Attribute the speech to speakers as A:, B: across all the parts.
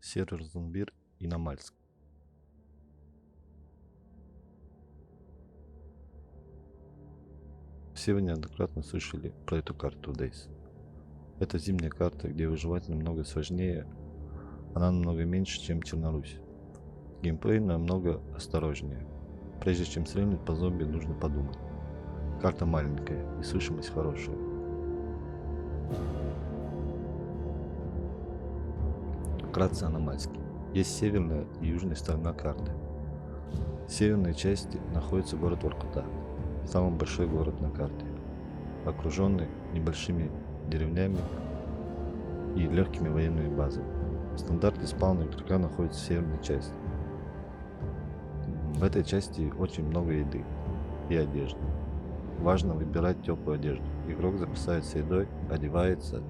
A: Сервер Зомбир и Намальск. Все вы неоднократно слышали про эту карту Days. Это зимняя карта, где выживать намного сложнее, она намного меньше, чем Чернорусь. Геймплей намного осторожнее. Прежде чем стрельнуть по зомби, нужно подумать. Карта маленькая и слышимость хорошая. Вкратце о Намальске. Есть северная и южная сторона карты. В северной части находится город Воркута, самый большой город на карте, окруженный небольшими деревнями и легкими военными базами. Стандартный спаун игрока находится в северной части. В этой части очень много еды и одежды. Важно выбирать теплую одежду. Игрок запасается едой, одевается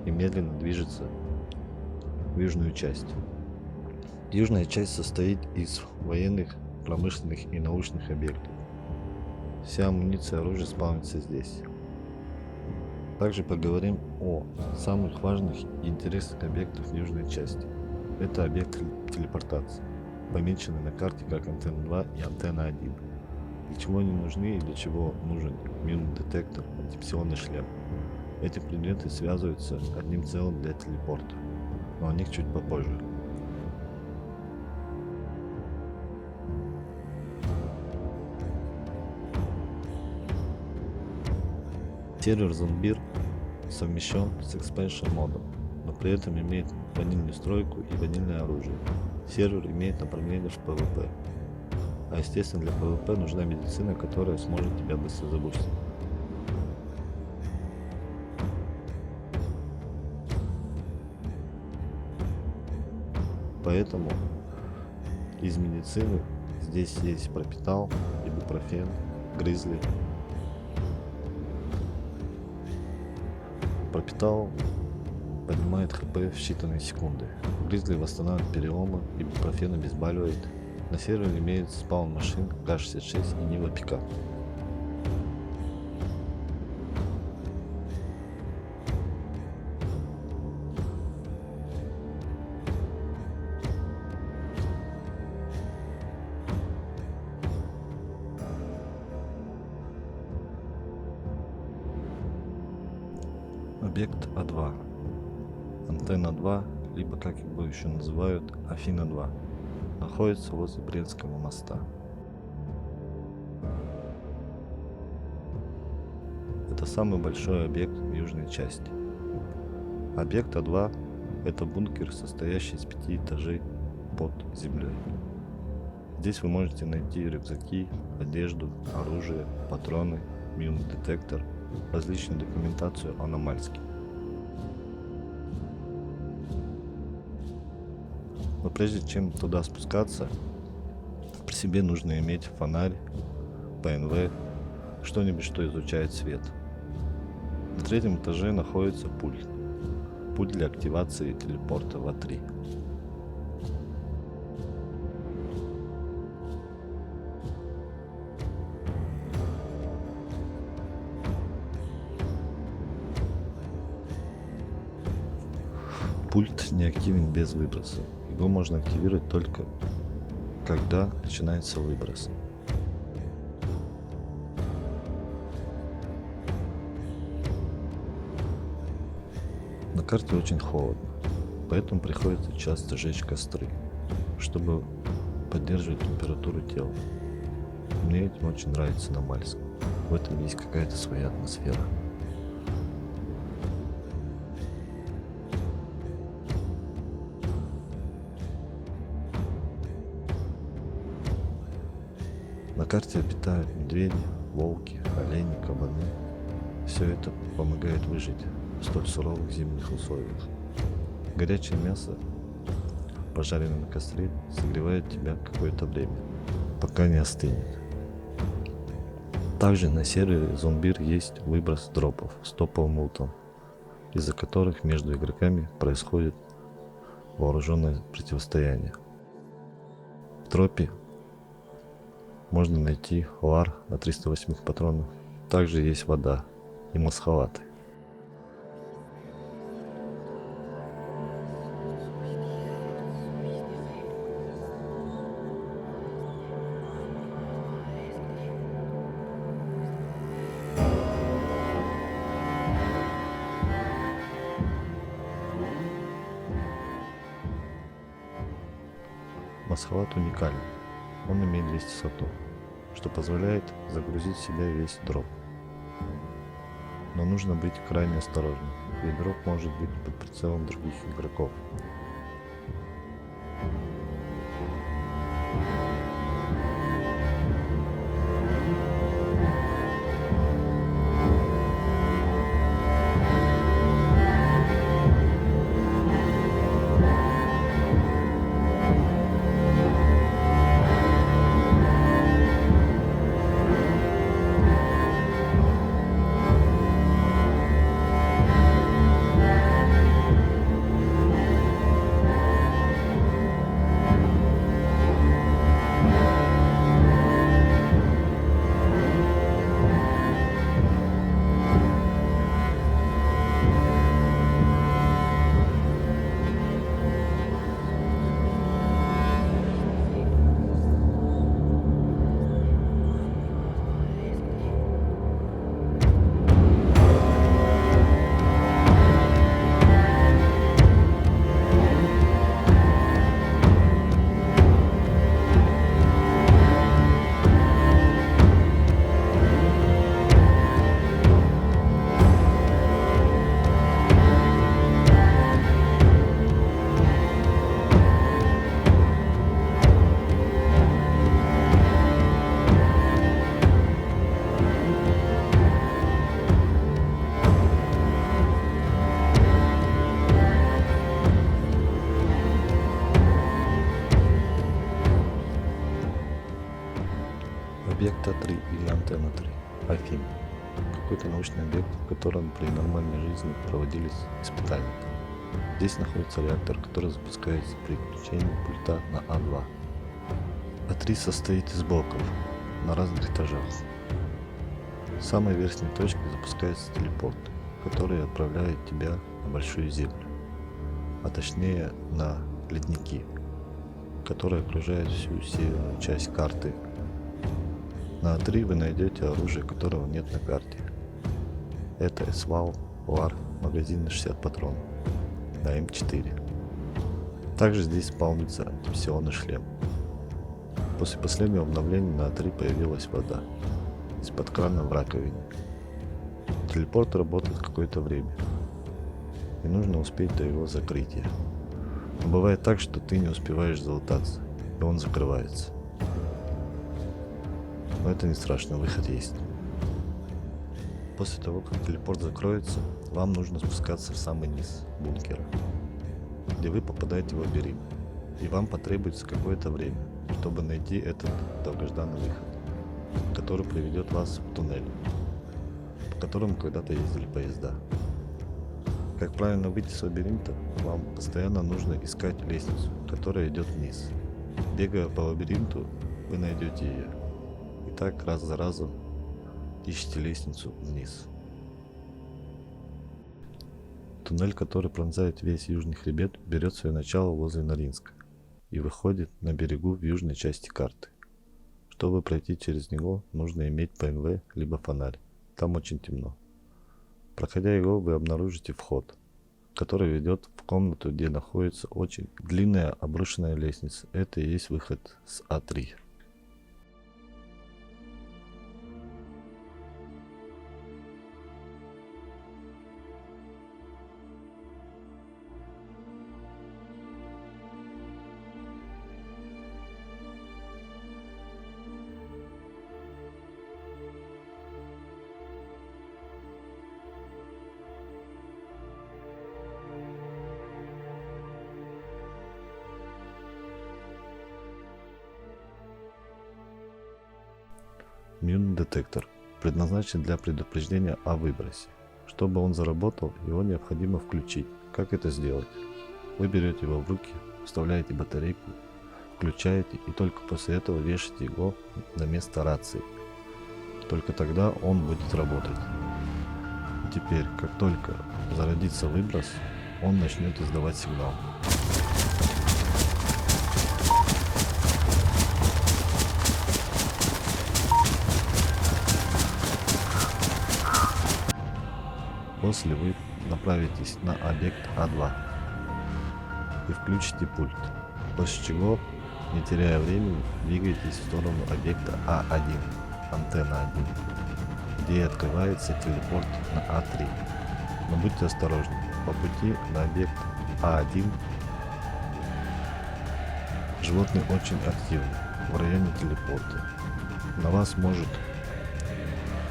A: и медленно движется в южную часть. Южная часть состоит из военных, промышленных и научных объектов. Вся амуниция и оружие спавнится здесь. Также поговорим о самых важных и интересных объектах южной части. Это объект телепортации, помеченный на карте как антенна 2 и антенна 1. Для чего они нужны и для чего нужен минный детектор, антипсионный шлем. Эти предметы связываются одним целым для телепорта, но о них чуть попозже. Сервер Зомбир совмещен с Expansion модом, но при этом имеет ванильную стройку и ванильное оружие. Сервер имеет направление в PvP. А естественно для PvP нужна медицина, которая сможет тебя быстро забустить. Поэтому из медицины здесь есть пропитал, ибупрофен, гризли. Пропитал поднимает хп в считанные секунды. Гризли восстанавливает переломы, ибупрофен обезболивает. На сервере имеется спаун машин К-66 и Нива пикап. Объект А2, антенна 2, либо как его еще называют Афина 2, находится возле Брестского моста. Это самый большой объект в южной части. Объект А2 – это бункер, состоящий из 5 этажей под землей. Здесь вы можете найти рюкзаки, одежду, оружие, патроны, минный детектор, различную документацию о Намальске. Но прежде чем туда спускаться, при себе нужно иметь фонарь, ПНВ, что-нибудь, что излучает свет. На 3-м этаже находится пульт. Пульт для активации телепорта в А3. Пульт не активен без выброса. Его можно активировать только когда начинается выброс. На карте очень холодно, поэтому приходится часто жечь костры, чтобы поддерживать температуру тела. Мне этим очень нравится Намальск. В этом есть какая-то своя атмосфера. На карте обитают медведи, волки, олени, кабаны. Все это помогает выжить в столь суровых зимних условиях. Горячее мясо, пожаренное на костре, согревает тебя какое-то время, пока не остынет. Также на сервере Зомбир есть выброс дропов с топовым лутом, из-за которых между игроками происходит вооруженное противостояние. В дропе можно найти лар на 308 патронов. Также есть вода и масхалаты. Масхалат уникален. Он имеет 200 слотов, что позволяет загрузить в себя весь дроп. Но нужно быть крайне осторожным, ведь дроп может быть под прицелом других игроков. Объект А3 или антенна 3. Афин. Какой-то научный объект, в котором при нормальной жизни проводились испытания. Здесь находится реактор, который запускается при включении пульта на А2. А3 состоит из блоков на разных этажах. В самой верхней точке запускается телепорт, который отправляет тебя на Большую Землю, а точнее на ледники, которые окружают всю северную часть карты. На А3 вы найдете оружие, которого нет на карте. Это СВАЛ, ЛАР, магазин на 60 патронов, на М4. Также здесь спаунится антимиссионный шлем. После последнего обновления на А3 появилась вода из-под крана в раковине. Телепорт работает какое-то время, и нужно успеть до его закрытия. Но бывает так, что ты не успеваешь залутаться, и он закрывается. Но это не страшно, выход есть. После того, как телепорт закроется, вам нужно спускаться в самый низ бункера, где вы попадаете в лабиринт, и вам потребуется какое-то время, чтобы найти этот долгожданный выход, который приведет вас в туннель, по которому когда-то ездили поезда. Как правильно выйти с лабиринта, вам постоянно нужно искать лестницу, которая идет вниз. Бегая по лабиринту, вы найдете ее. И так раз за разом ищите лестницу вниз. Туннель, который пронзает весь южный хребет, берет свое начало возле Норинска и выходит на берегу в южной части карты. Чтобы пройти через него, нужно иметь ПНВ либо фонарь. Там очень темно. Проходя его, вы обнаружите вход, который ведет в комнату, где находится очень длинная обрушенная лестница. Это и есть выход с А3. Мюн детектор предназначен для предупреждения о выбросе. Чтобы он заработал, его необходимо включить. Как это сделать? Вы берете его в руки, вставляете батарейку, включаете и только после этого вешаете его на место рации. Только тогда он будет работать. И теперь, как только зародится выброс, он начнет издавать сигнал. После вы направитесь на объект А2 и включите пульт, после чего Не теряя времени, двигайтесь в сторону объекта А1, антенна 1, где и открывается телепорт на А3. Но будьте осторожны, по пути на объект А1 животные очень активны в районе телепорта. На вас может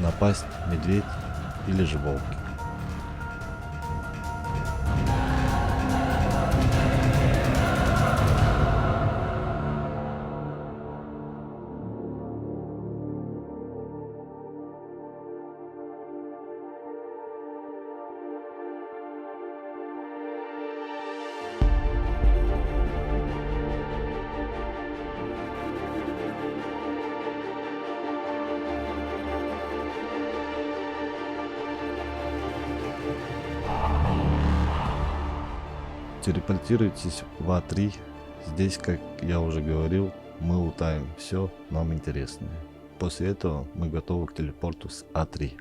A: напасть медведь или же волки. Телепортируйтесь в А3. Здесь, как я уже говорил, мы лутаем все нам интересное. После этого мы готовы к телепорту с А3.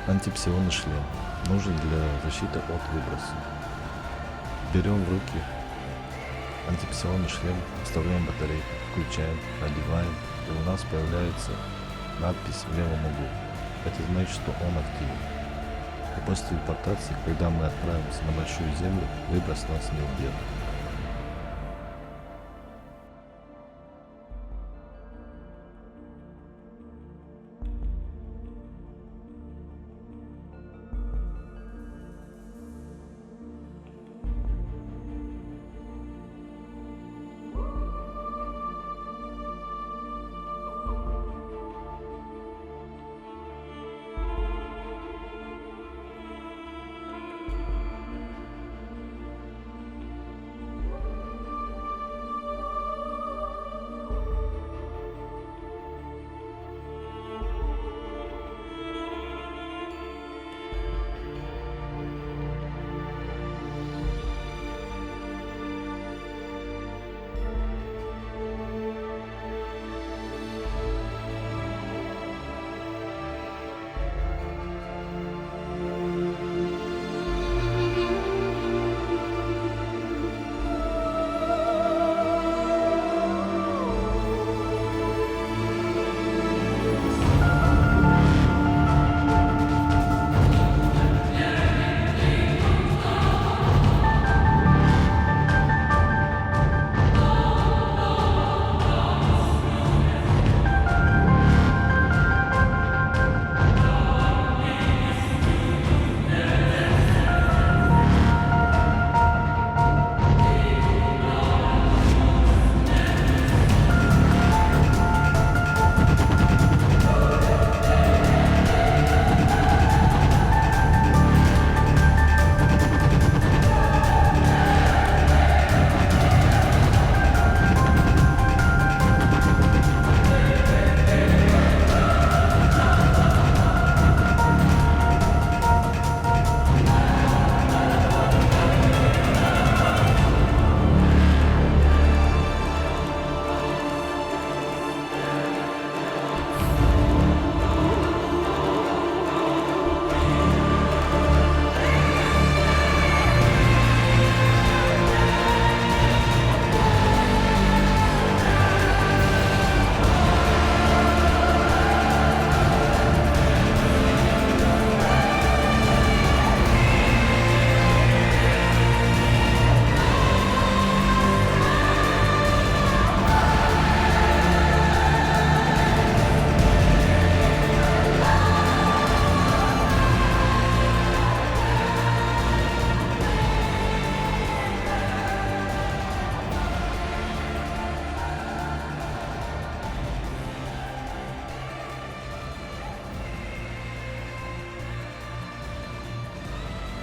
A: Антипсионный шлем нужен для защиты от выброса. Берем в руки антипсионный шлем, вставляем батарейку, включаем, одеваем, и у нас появляется надпись в левом углу. Это значит, что он активен. И после телепортации, когда мы отправимся на большую землю, выброс нас не убьет.